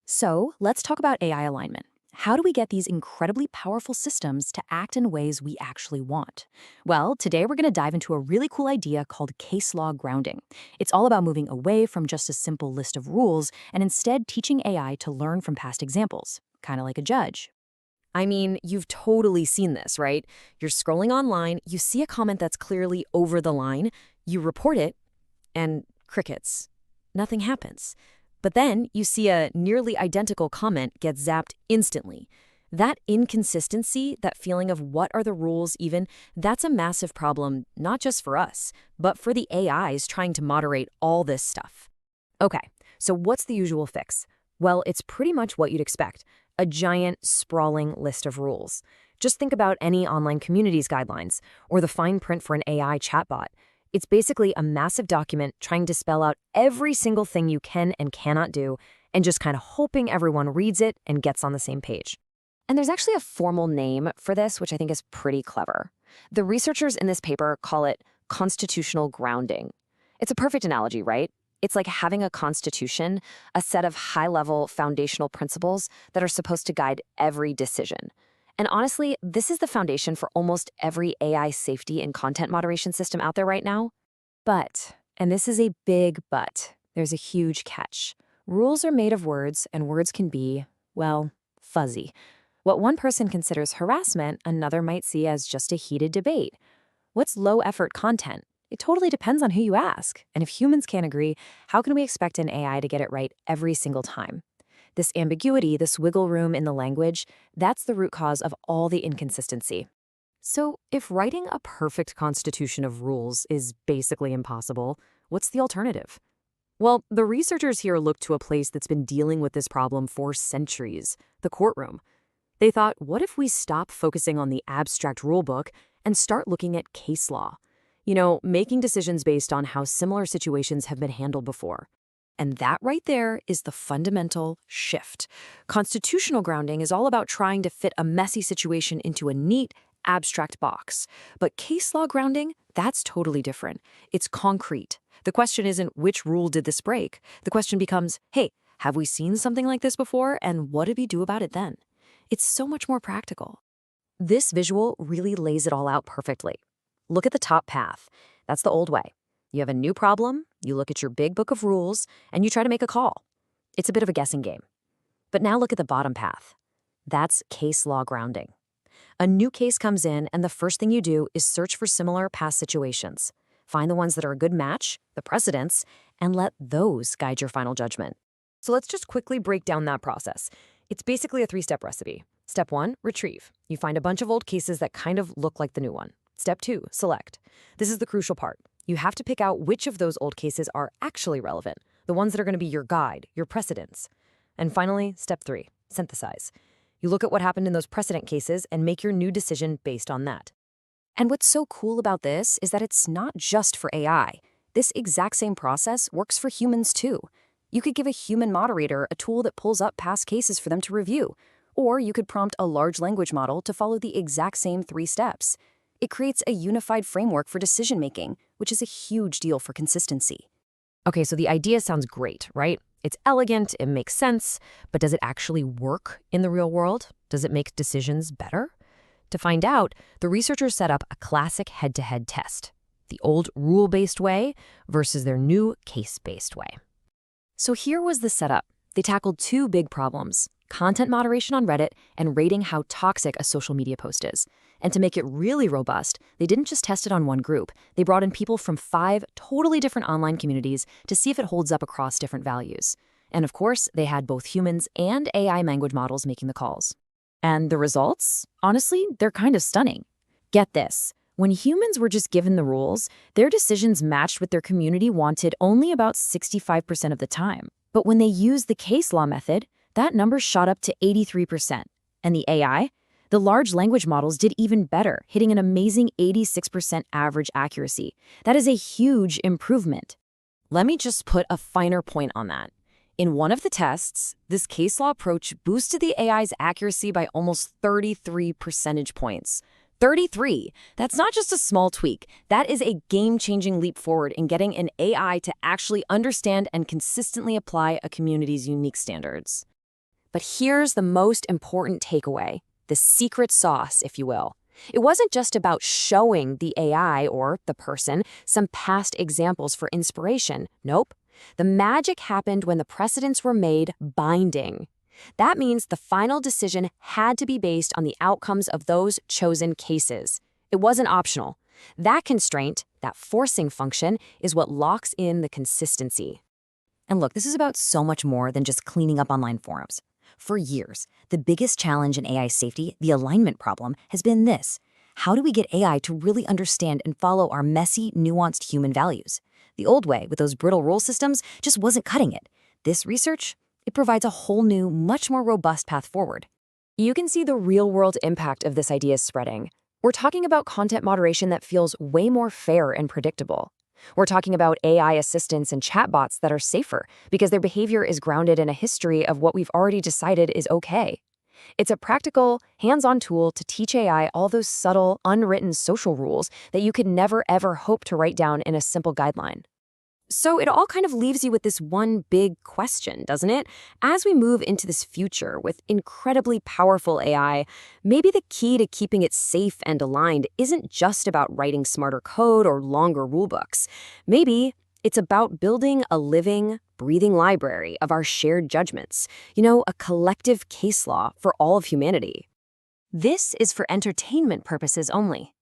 So let's talk about AI alignment. How do we get these incredibly powerful systems to act in ways we actually want? Well, today we're going to dive into a really cool idea called case law grounding. It's all about moving away from just a simple list of rules and instead teaching AI to learn from past examples, kind of like a judge. I mean, you've totally seen this, right? You're scrolling online, you see a comment that's clearly over the line, you report it, and crickets. Nothing happens. But then you see a nearly identical comment get zapped instantly. That inconsistency, that feeling of what are the rules even, that's a massive problem, not just for us, but for the AIs trying to moderate all this stuff. Okay, so what's the usual fix? Well, it's pretty much what you'd expect, a giant, sprawling list of rules. Just think about any online community's guidelines, or the fine print for an AI chatbot. It's basically a massive document trying to spell out every single thing you can and cannot do, and just kind of hoping everyone reads it and gets on the same page. And there's actually a formal name for this, which I think is pretty clever. The researchers in this paper call it constitutional grounding. It's a perfect analogy, right? It's like having a constitution, a set of high-level foundational principles that are supposed to guide every decision. And honestly, this is the foundation for almost every AI safety and content moderation system out there right now. But, and this is a big but, there's a huge catch. Rules are made of words, and words can be, well, fuzzy. What one person considers harassment, another might see as just a heated debate. What's low-effort content? It totally depends on who you ask. And if humans can't agree, how can we expect an AI to get it right every single time? This ambiguity, this wiggle room in the language, that's the root cause of all the inconsistency. So, if writing a perfect constitution of rules is basically impossible, what's the alternative? Well, the researchers here looked to a place that's been dealing with this problem for centuries, the courtroom. They thought, what if we stop focusing on the abstract rulebook and start looking at case law? Making decisions based on how similar situations have been handled before. And that right there is the fundamental shift. Constitutional grounding is all about trying to fit a messy situation into a neat, abstract box. But case law grounding, that's totally different. It's concrete. The question isn't which rule did this break? The question becomes, hey, have we seen something like this before, and what did we do about it then? It's so much more practical. This visual really lays it all out perfectly. Look at the top path. That's the old way. You have a new problem, you look at your big book of rules, and you try to make a call. It's a bit of a guessing game. But now look at the bottom path. That's case law grounding. A new case comes in, and the first thing you do is search for similar past situations. Find the ones that are a good match, the precedents, and let those guide your final judgment. So let's just quickly break down that process. It's basically a three-step recipe. Step 1, retrieve. You find a bunch of old cases that kind of look like the new one. Step 2, select. This is the crucial part. You have to pick out which of those old cases are actually relevant, the ones that are going to be your guide, your precedents. And finally, step 3, synthesize. You look at what happened in those precedent cases and make your new decision based on that. And what's so cool about this is that it's not just for AI. This exact same process works for humans too. You could give a human moderator a tool that pulls up past cases for them to review, or you could prompt a large language model to follow the exact same 3 steps. It creates a unified framework for decision-making, which is a huge deal for consistency. Okay, so the idea sounds great, right? It's elegant, it makes sense, but does it actually work in the real world? Does it make decisions better? To find out, the researchers set up a classic head-to-head test, the old rule-based way versus their new case-based way. So here was the setup. They tackled 2 big problems: content moderation on Reddit and rating how toxic a social media post is. And to make it really robust, they didn't just test it on one group. They brought in people from 5 totally different online communities to see if it holds up across different values. And of course, they had both humans and AI language models making the calls. And the results? Honestly, they're kind of stunning. Get this. When humans were just given the rules, their decisions matched what their community wanted only about 65% of the time. But when they used the case law method, that number shot up to 83%. And the AI? The large language models did even better, hitting an amazing 86% average accuracy. That is a huge improvement. Let me just put a finer point on that. In one of the tests, this case law approach boosted the AI's accuracy by almost 33 percentage points. 33! That's not just a small tweak. That is a game-changing leap forward in getting an AI to actually understand and consistently apply a community's unique standards. But here's the most important takeaway, the secret sauce, if you will. It wasn't just about showing the AI or the person some past examples for inspiration. Nope. The magic happened when the precedents were made binding. That means the final decision had to be based on the outcomes of those chosen cases. It wasn't optional. That constraint, that forcing function, is what locks in the consistency. And look, this is about so much more than just cleaning up online forums. For years, the biggest challenge in AI safety, the alignment problem, has been this. How do we get AI to really understand and follow our messy, nuanced human values? The old way, with those brittle rule systems, just wasn't cutting it. This research, it provides a whole new, much more robust path forward. You can see the real-world impact of this idea spreading. We're talking about content moderation that feels way more fair and predictable. We're talking about AI assistants and chatbots that are safer because their behavior is grounded in a history of what we've already decided is okay. It's a practical, hands-on tool to teach AI all those subtle, unwritten social rules that you could never, ever hope to write down in a simple guideline. So it all kind of leaves you with this one big question, doesn't it? As we move into this future with incredibly powerful AI, maybe the key to keeping it safe and aligned isn't just about writing smarter code or longer rulebooks. Maybe it's about building a living, breathing library of our shared judgments, a collective case law for all of humanity. This is for entertainment purposes only.